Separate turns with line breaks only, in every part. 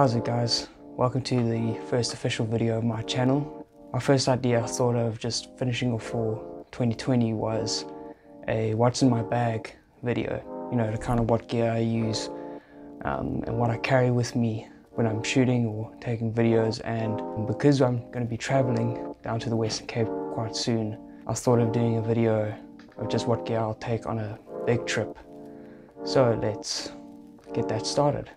How's it guys? Welcome to the first official video of my channel. My first idea I thought of just finishing off for 2020 was a what's in my bag video. You know, the kind of what gear I use and what I carry with me when I'm shooting or taking videos. And because I'm going to be traveling down to the Western Cape quite soon, I thought of doing a video of just what gear I'll take on a big trip. So let's get that started.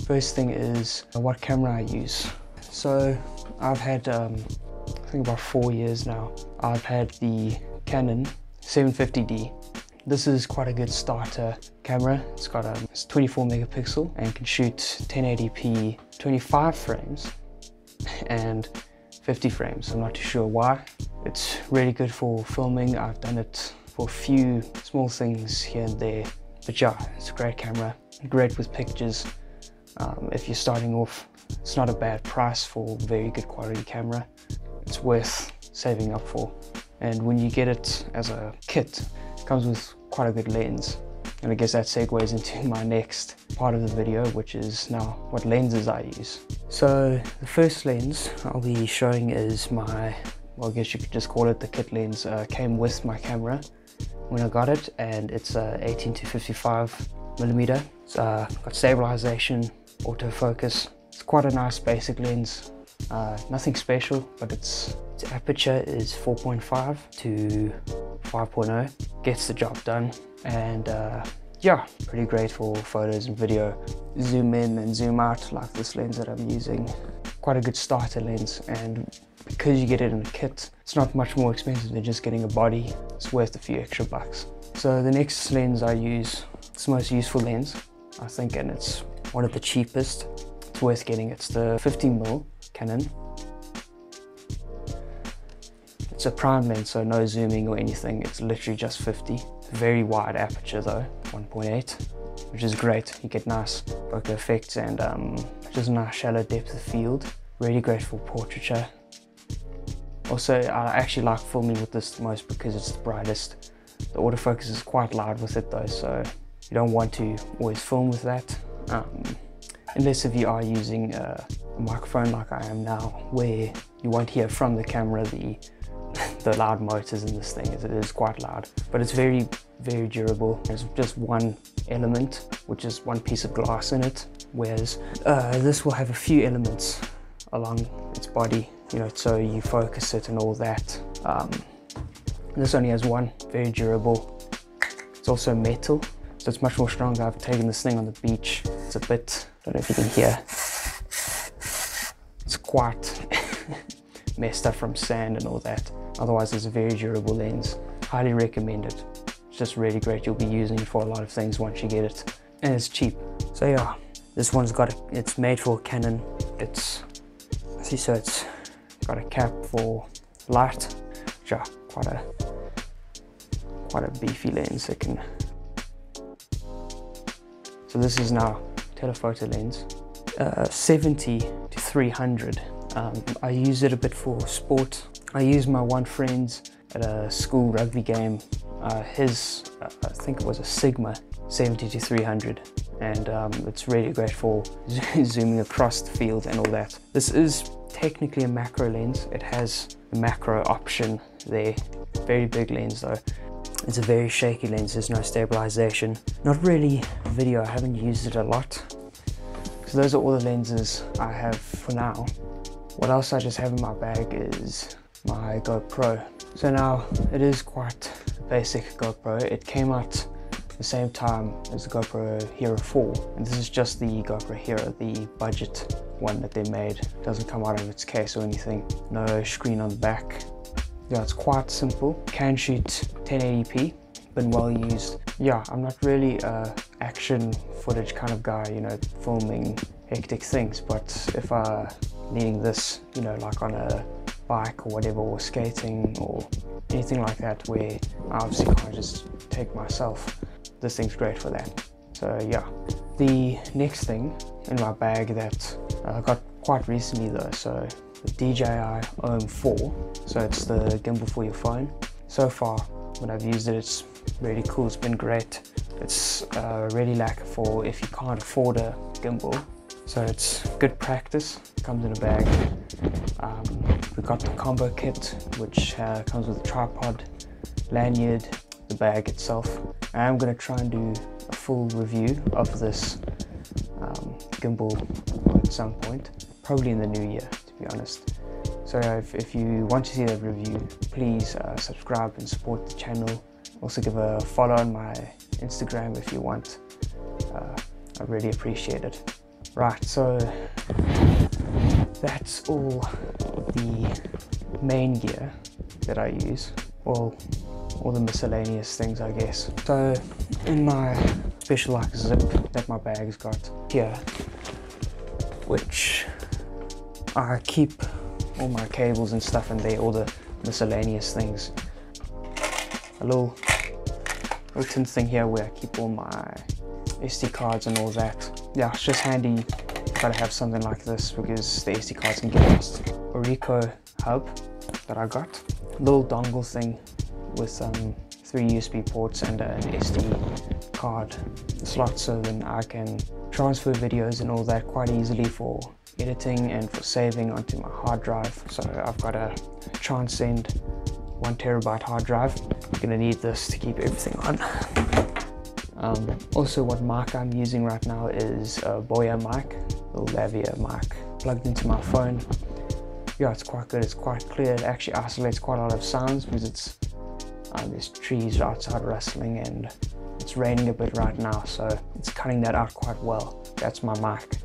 First thing is what camera I use. So I've had, I think about 4 years now, I've had the Canon 750D. This is quite a good starter camera. It's got it's 24 megapixel and can shoot 1080p 25 frames and 50 frames. I'm not too sure why. It's really good for filming. I've done it for a few small things here and there, but yeah, it's a great camera, great with pictures. If you're starting off, it's not a bad price for a very good quality camera. It's worth saving up for. And when you get it as a kit, it comes with quite a good lens. And I guess that segues into my next part of the video, which is now what lenses I use. So the first lens I'll be showing is my, well, I guess you could just call it the kit lens. Came with my camera when I got it, and it's 18 to 55 millimeter. It's got stabilization, autofocus. It's quite a nice basic lens. Nothing special, but its aperture is 4.5 to 5.0. Gets the job done, and yeah, pretty great for photos and video. Zoom in and zoom out like this lens that I'm using. Quite a good starter lens, and because you get it in a kit, it's not much more expensive than just getting a body. It's worth a few extra bucks. So the next lens I use, it's the most useful lens, I think, and it's one of the cheapest. It's worth getting. It's the 50mm Canon. It's a prime lens, so no zooming or anything. It's literally just 50. Very wide aperture though, 1.8, which is great. You get nice bokeh effects and just a nice shallow depth of field. Really great for portraiture. Also, I actually like filming with this the most because it's the brightest. The autofocus is quite loud with it though, so you don't want to always film with that. Unless if you are using a microphone like I am now, where you won't hear from the camera the loud motors in this thing. It is quite loud, but it's very, very durable. There's just one element, which is one piece of glass in it, whereas this will have a few elements along its body, you know, so you focus it and all that. This only has one, very durable. It's also metal, so it's much more stronger. I've taken this thing on the beach. It's a bit, I don't know if you can hear, it's quite messed up from sand and all that. Otherwise, it's a very durable lens. Highly recommend it. It's just really great. You'll be using it for a lot of things once you get it. And it's cheap. So yeah, this one's got it's made for Canon. It's got a cap for light. Yeah, quite a beefy lens. So this is now telephoto lens, 70 to 300. I use it a bit for sport. I use my one friend's at a school rugby game. His, I think it was a Sigma 70 to 300, and it's really great for zooming across the field and all that. This is technically a macro lens. It has a macro option there. Very big lens though. It's a very shaky lens. There's no stabilization. Not really video. I haven't used it a lot. So those are all the lenses I have for now. What else I just have in my bag is my GoPro. So now it is quite a basic GoPro. It came out the same time as the GoPro Hero 4, and this is just the GoPro Hero, the budget one that they made. It doesn't come out of its case or anything. No screen on the back. Yeah, it's quite simple. Can shoot 1080p, been well used. Yeah, I'm not really a action footage kind of guy, you know, filming hectic things, but if needing this, you know, like on a bike or whatever, or skating or anything like that, where I obviously can't just take myself, this thing's great for that. So yeah, the next thing in my bag that I got quite recently though, so the DJI OM4, so it's the gimbal for your phone. So far, when I've used it, it's really cool. It's been great. It's really like for if you can't afford a gimbal, so it's good practice. It comes in a bag. We got the combo kit, which comes with a tripod, lanyard, the bag itself. I'm going to try and do a full review of this gimbal at some point, probably in the new year, to be honest. So if you want to see that review, please subscribe and support the channel. Also give a follow on my Instagram if you want. I really appreciate it. Right, so that's all the main gear that I use. Well, all the miscellaneous things, I guess. So in my special like zip that my bag's got here, which I keep all my cables and stuff in there, all the miscellaneous things. A little tin thing here where I keep all my SD cards and all that. Yeah, it's just handy. Gotta have something like this because the SD cards can get lost. A Ricoh hub that I got. A little dongle thing with 3 USB ports and an SD card slot, so then I can transfer videos and all that quite easily for editing and for saving onto my hard drive. So I've got a Transcend 1 terabyte hard drive. I'm gonna need this to keep everything on. Also, what mic I'm using right now is a Boya mic, a lavalier mic, plugged into my phone. Yeah, it's quite good. It's quite clear. It actually isolates quite a lot of sounds because it's there's trees outside rustling and it's raining a bit right now, so it's cutting that out quite well. That's my mic.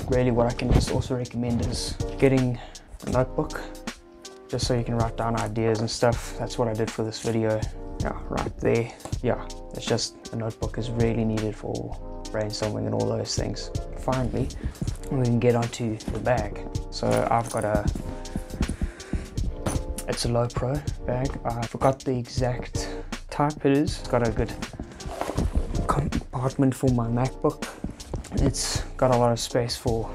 Really, what I can just also recommend is getting a notebook, just so you can write down ideas and stuff. That's what I did for this video. Yeah, right there. Yeah, it's just a notebook is really needed for brainstorming and all those things. Finally, we can get onto the bag. So I've got it's a low pro bag. I forgot the exact type it is. It's got a good compartment for my MacBook. It's got a lot of space for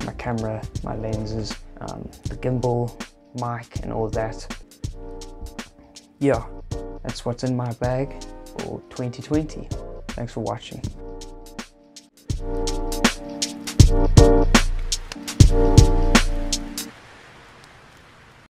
my camera, my lenses, the gimbal, mic and all that. Yeah, that's what's in my bag for 2020. Thanks for watching.